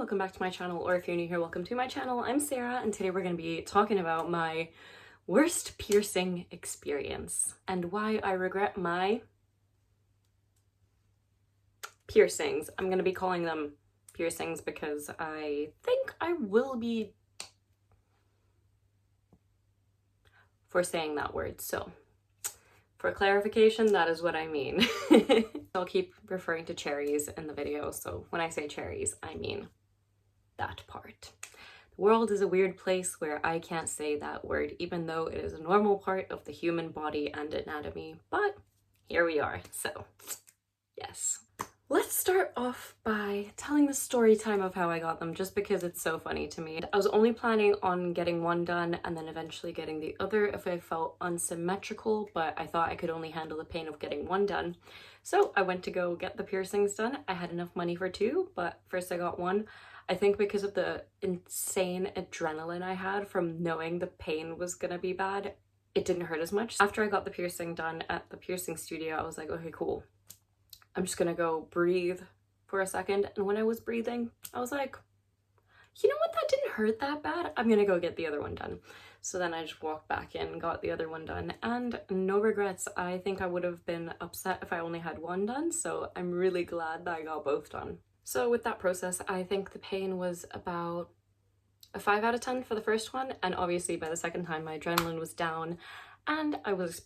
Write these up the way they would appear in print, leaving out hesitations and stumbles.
welcome back to my channel, or if you're new here, welcome to my channel. I'm Sarah, and today we're going to be talking about my worst piercing experience and why I regret my piercings. I'm going to be calling them piercings because I think I will be for saying that word. So for clarification, that is what I mean. I'll keep referring to cherries in the video, so when I say cherries, I mean that part. The world is a weird place where I can't say that word, even though it is a normal part of the human body and anatomy, but here we are, so yes. Let's start off by telling the story time of how I got them, just because it's so funny to me. I was only planning on getting one done and then eventually getting the other if I felt unsymmetrical, but I thought I could only handle the pain of getting one done. So I went to go get the piercings done. I had enough money for two, but first I got one. I think because of the insane adrenaline I had from knowing the pain was gonna be bad, it didn't hurt as much. After I got the piercing done at the piercing studio, I was like, okay, cool. I'm just gonna go breathe for a second. And when I was breathing, I was like, you know what, that didn't hurt that bad. I'm gonna go get the other one done. So then I just walked back in, got the other one done, and no regrets. I think I would have been upset if I only had one done, so I'm really glad that I got both done. So with that process, I think the pain was about a 5 out of 10 for the first one, and obviously by the second time my adrenaline was down, and I was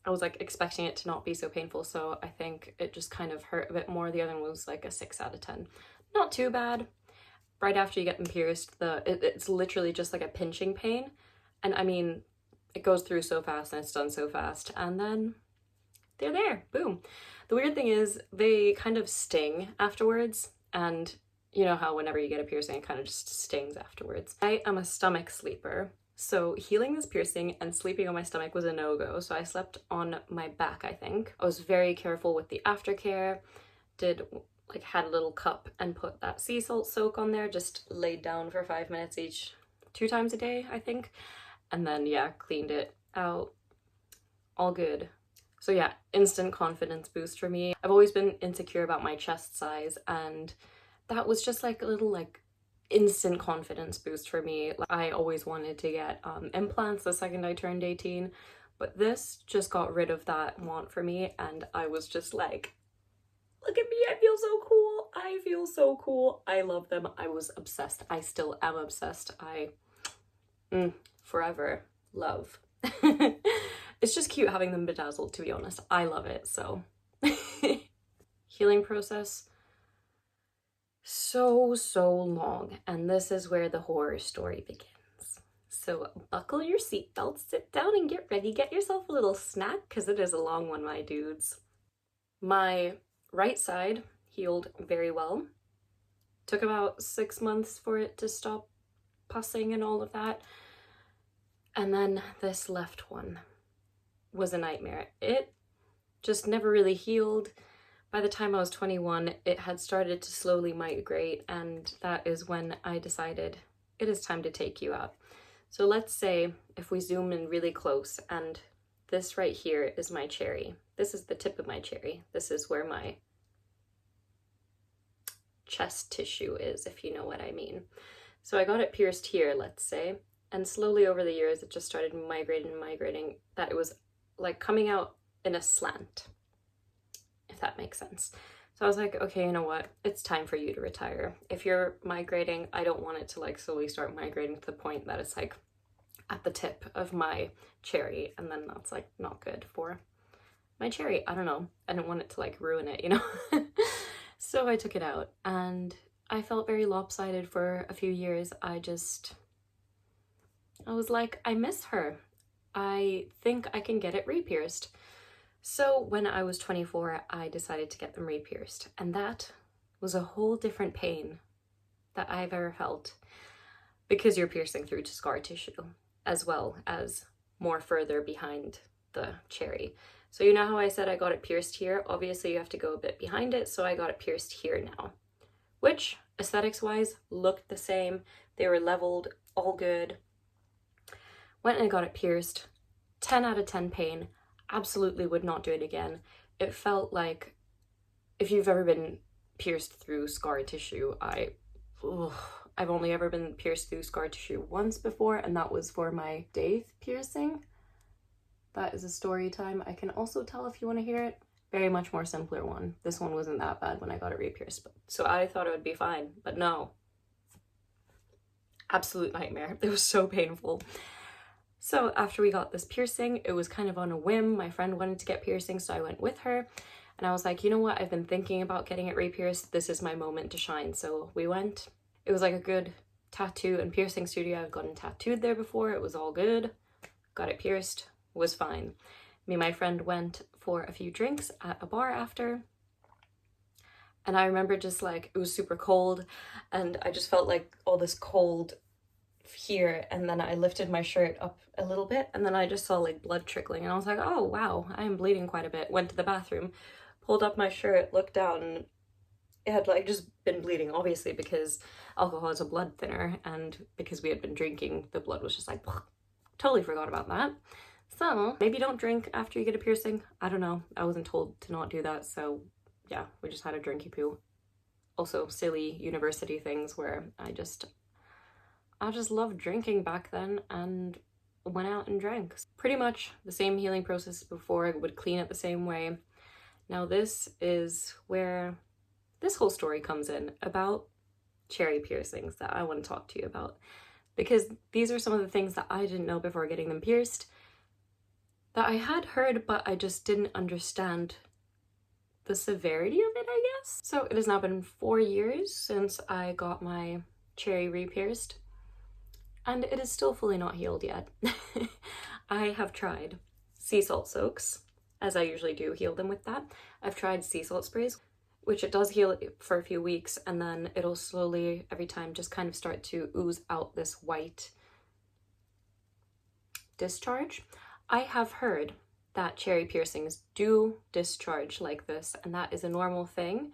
like expecting it to not be so painful, so I think it just kind of hurt a bit more. The other one was like a 6 out of 10. Not too bad. Right after you get them pierced, it's literally just like a pinching pain, and I mean, it goes through so fast and it's done so fast, and then they're there, boom. The weird thing is they kind of sting afterwards, and you know how whenever you get a piercing, it kind of just stings afterwards. I am a stomach sleeper. So healing this piercing and sleeping on my stomach was a no-go. So I slept on my back, I think. I was very careful with the aftercare. Had a little cup and put that sea salt soak on there, just laid down for 5 minutes each, 2 times a day, I think. And then, yeah, cleaned it out. All good. So yeah, instant confidence boost for me. I've always been insecure about my chest size, and that was just like a little instant confidence boost for me. I always wanted to get implants the second I turned 18, but this just got rid of that want for me, and I was just like, look at me, I feel so cool. I feel so cool. I love them. I was obsessed. I still am obsessed. Forever love. It's just cute having them bedazzled, to be honest. I love it, so. Healing process. So long, and this is where the horror story begins. So buckle your seatbelts, sit down and get ready. Get yourself a little snack, because it is a long one, my dudes. My right side healed very well. Took about 6 months for it to stop pussing and all of that. And then this left one was a nightmare. It just never really healed. By the time I was 21, it had started to slowly migrate, and that is when I decided it is time to take you out. So let's say if we zoom in really close, and this right here is my cherry. This is the tip of my cherry. This is where my chest tissue is, if you know what I mean. So I got it pierced here, let's say, and slowly over the years it just started migrating, that it was like coming out in a slant, if that makes sense. So I was like, okay, you know what? It's time for you to retire. If you're migrating, I don't want it to slowly start migrating to the point that it's at the tip of my cherry, and then that's not good for my cherry. I don't know. I don't want it to ruin it, you know? So I took it out, and I felt very lopsided for a few years. I was like, I miss her. I think I can get it re-pierced. So when I was 24, I decided to get them re-pierced, and that was a whole different pain that I've ever felt, because you're piercing through to scar tissue as well as more further behind the cherry. So you know how I said I got it pierced here? Obviously you have to go a bit behind it, so I got it pierced here now, which aesthetics wise looked the same. They were leveled, all good. Went and got it pierced, 10 out of 10 pain. Absolutely would not do it again. It felt like, if you've ever been pierced through scar tissue, ugh, I've only ever been pierced through scar tissue once before, and that was for my Dave piercing. That is a story time I can also tell if you want to hear it. Very much more simpler one. This one wasn't that bad when I got it re-pierced, so I thought it would be fine, but no. Absolute nightmare. It was so painful. So after we got this piercing, it was kind of on a whim. My friend wanted to get piercing, so I went with her. And I was like, you know what? I've been thinking about getting it re-pierced. This is my moment to shine. So we went. It was like a good tattoo and piercing studio. I've gotten tattooed there before. It was all good. Got it pierced. Was fine. Me and my friend went for a few drinks at a bar after. And I remember just like, it was super cold. And I just felt like all this cold here, and then I lifted my shirt up a little bit, and then I just saw like blood trickling, and I was like, oh wow, I am bleeding quite a bit. Went to the bathroom, pulled up my shirt, looked down, and it had like just been bleeding, obviously because alcohol is a blood thinner, and because we had been drinking, the blood was just like totally forgot about that. So maybe don't drink after you get a piercing. I don't know, I wasn't told to not do that, so yeah, we just had a drinky poo. Also silly university things where I just loved drinking back then and went out and drank. Pretty much the same healing process before. I would clean it the same way. Now this is where this whole story comes in about cherry piercings that I want to talk to you about, because these are some of the things that I didn't know before getting them pierced, that I had heard, but I just didn't understand the severity of it, I guess. So it has now been 4 years since I got my cherry re-pierced, and it is still fully not healed yet. I have tried sea salt soaks, as I usually do heal them with that. I've tried sea salt sprays, which it does heal for a few weeks, and then it'll slowly, every time, just kind of start to ooze out this white discharge. I have heard that cherry piercings do discharge like this, and that is a normal thing,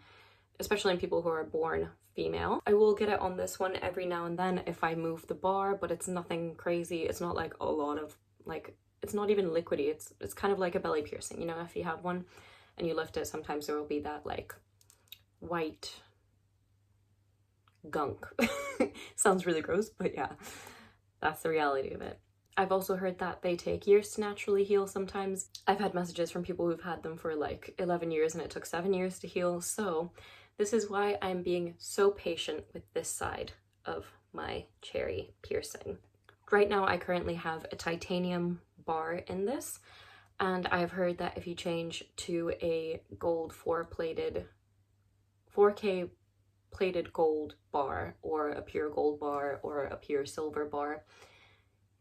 especially in people who are born female. I will get it on this one every now and then if I move the bar, but it's nothing crazy. It's not like a lot of, like, it's not even liquidy. It's kind of like a belly piercing, you know, if you have one and you lift it, sometimes there will be that like white gunk. Sounds really gross, but yeah, that's the reality of it. I've also heard that they take years to naturally heal sometimes. I've had messages from people who've had them for like 11 years and it took 7 years to heal. So this is why I'm being so patient with this side of my cherry piercing. Right now, I currently have a titanium bar in this, and I have heard that if you change to a gold 4K plated gold bar, or a pure gold bar, or a pure silver bar,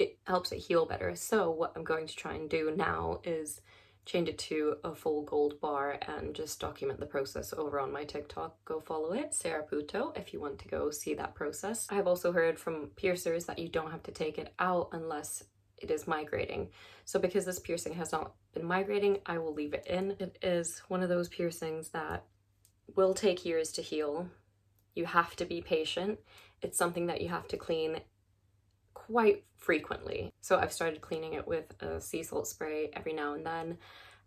it helps it heal better. So what I'm going to try and do now is change it to a full gold bar and just document the process over on my TikTok. Go follow it, Sarah Puto, if you want to go see that process. I have also heard from piercers that you don't have to take it out unless it is migrating. So because this piercing has not been migrating, I will leave it in. It is one of those piercings that will take years to heal. You have to be patient. It's something that you have to clean quite frequently. So I've started cleaning it with a sea salt spray every now and then,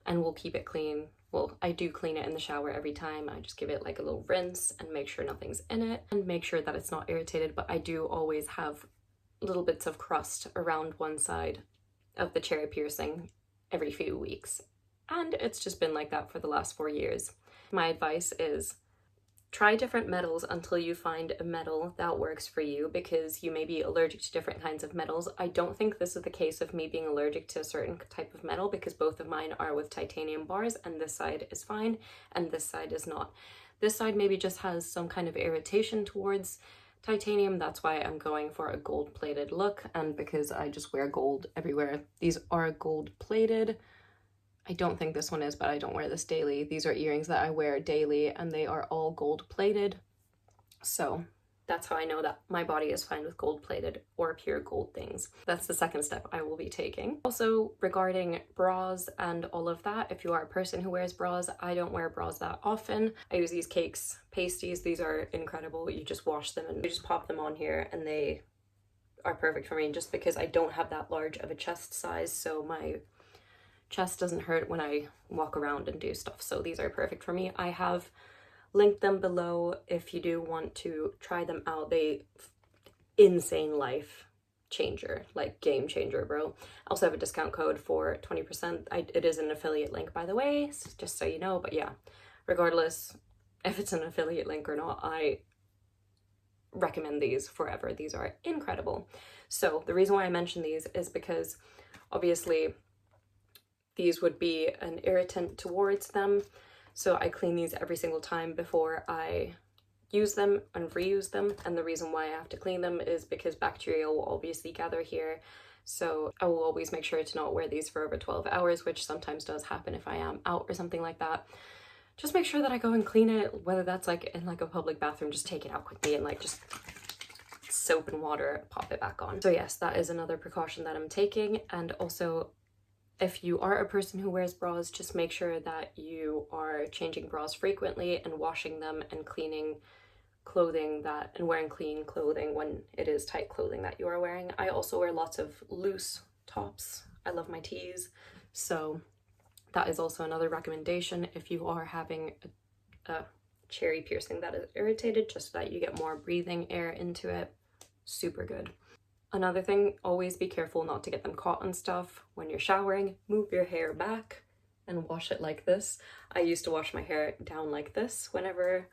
and we'll keep it clean. Well, I do clean it in the shower every time. I just give it like a little rinse and make sure nothing's in it and make sure that it's not irritated, but I do always have little bits of crust around one side of the cherry piercing every few weeks. And it's just been like that for the last 4 years. My advice is try different metals until you find a metal that works for you, because you may be allergic to different kinds of metals. I don't think this is the case of me being allergic to a certain type of metal, because both of mine are with titanium bars, and this side is fine and this side is not. This side maybe just has some kind of irritation towards titanium. That's why I'm going for a gold plated look, and because I just wear gold everywhere. These are gold plated. I don't think this one is, but I don't wear this daily. These are earrings that I wear daily, and they are all gold plated. So that's how I know that my body is fine with gold plated or pure gold things. That's the second step I will be taking. Also, regarding bras and all of that, if you are a person who wears bras, I don't wear bras that often. I use these Cakes pasties. These are incredible. You just wash them and you just pop them on here, and they are perfect for me just because I don't have that large of a chest size, so my chest doesn't hurt when I walk around and do stuff. So these are perfect for me. I have Link them below if you do want to try them out. They insane life changer, like game changer, bro. I also have a discount code for 20%. It is an affiliate link, by the way, just so you know. But yeah, regardless if it's an affiliate link or not, I recommend these forever. These are incredible. So the reason why I mention these is because obviously these would be an irritant towards them. So I clean these every single time before I use them and reuse them. And the reason why I have to clean them is because bacteria will obviously gather here. So I will always make sure to not wear these for over 12 hours, which sometimes does happen if I am out or something like that. Just make sure that I go and clean it, whether that's like in like a public bathroom, just take it out quickly and like just soap and water, pop it back on. So yes, that is another precaution that I'm taking. And also, if you are a person who wears bras, just make sure that you are changing bras frequently and washing them and cleaning clothing that and wearing clean clothing when it is tight clothing that you are wearing. I also wear lots of loose tops. I love my tees. So that is also another recommendation if you are having a cherry piercing that is irritated, just so that you get more breathing air into it. Super good. Another thing, always be careful not to get them caught on stuff. When you're showering, move your hair back and wash it like this. I used to wash my hair down like this whenever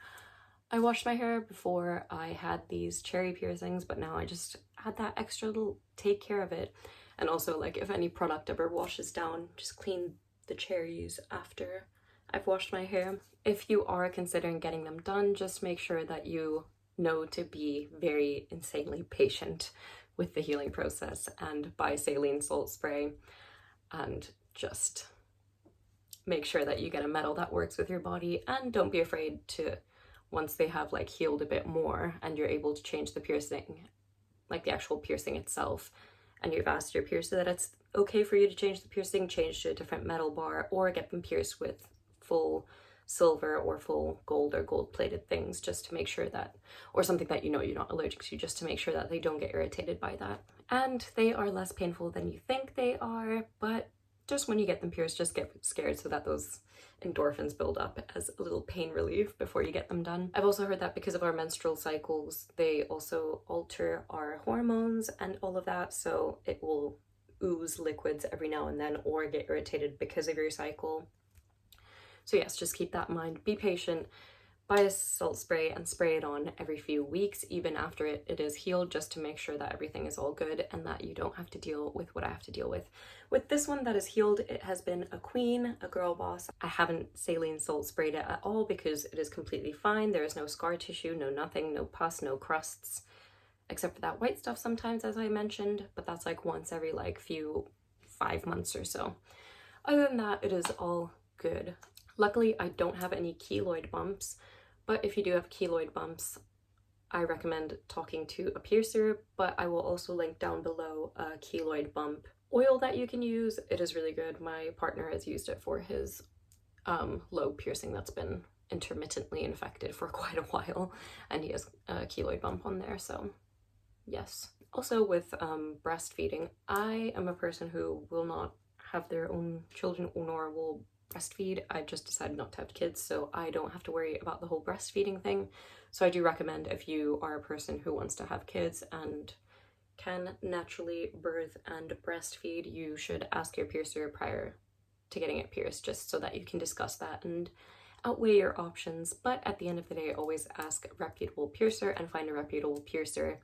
I washed my hair before I had these cherry piercings, but now I just add that extra little take care of it. And also, like, if any product ever washes down, just clean the cherries after I've washed my hair. If you are considering getting them done, just make sure that you know to be very insanely patient with the healing process and buy saline salt spray, and just make sure that you get a metal that works with your body. And don't be afraid to, once they have like healed a bit more and you're able to change the piercing, like the actual piercing itself, and you've asked your piercer that it's okay for you to change the piercing, change to a different metal bar, or get them pierced with full silver or full gold or gold plated things, just to make sure that, or something that you know you're not allergic to, just to make sure that they don't get irritated by that. And they are less painful than you think they are, but just when you get them pierced, just get scared so that those endorphins build up as a little pain relief before you get them done. I've also heard that because of our menstrual cycles, they also alter our hormones and all of that, so it will ooze liquids every now and then or get irritated because of your cycle. So yes, just keep that in mind. Be patient. Buy a salt spray and spray it on every few weeks, even after it is healed, just to make sure that everything is all good and that you don't have to deal with what I have to deal with. With this one that is healed, it has been a queen, a girl boss. I haven't saline salt sprayed it at all because it is completely fine. There is no scar tissue, no nothing, no pus, no crusts, except for that white stuff sometimes, as I mentioned, but that's like once every like 5 months or so. Other than that, it is all good. Luckily, I don't have any keloid bumps, but if you do have keloid bumps, I recommend talking to a piercer, but I will also link down below a keloid bump oil that you can use. It is really good. My partner has used it for his lobe piercing that's been intermittently infected for quite a while, and he has a keloid bump on there, so yes. Also with breastfeeding, I am a person who will not have their own children nor will breastfeed. I've just decided not to have kids, so I don't have to worry about the whole breastfeeding thing. So I do recommend, if you are a person who wants to have kids and can naturally birth and breastfeed, you should ask your piercer prior to getting it pierced, just so that you can discuss that and outweigh your options. But at the end of the day, always ask a reputable piercer and find a reputable piercer,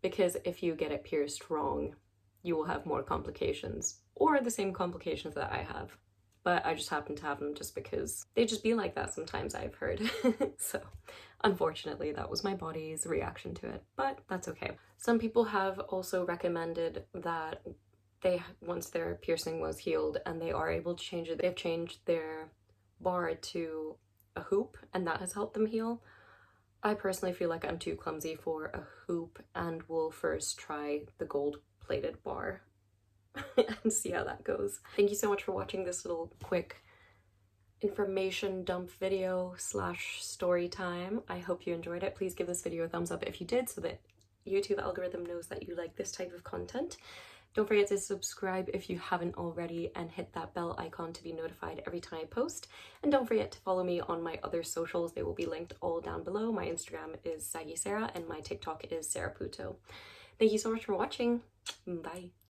because if you get it pierced wrong, you will have more complications, or the same complications that I have. But I just happen to have them just because they just be like that sometimes, I've heard. So unfortunately, that was my body's reaction to it, but that's okay. Some people have also recommended that once their piercing was healed and they are able to change it, they've changed their bar to a hoop, and that has helped them heal. I personally feel like I'm too clumsy for a hoop and will first try the gold plated bar and see how that goes. Thank you so much for watching this little quick information dump video / story time. I hope you enjoyed it. Please give this video a thumbs up if you did, so that YouTube algorithm knows that you like this type of content. Don't forget to subscribe if you haven't already and hit that bell icon to be notified every time I post. And don't forget to follow me on my other socials. They will be linked all down below. My Instagram is Saggy Sarah and my TikTok is Sarah Puto. Thank you so much for watching. Bye.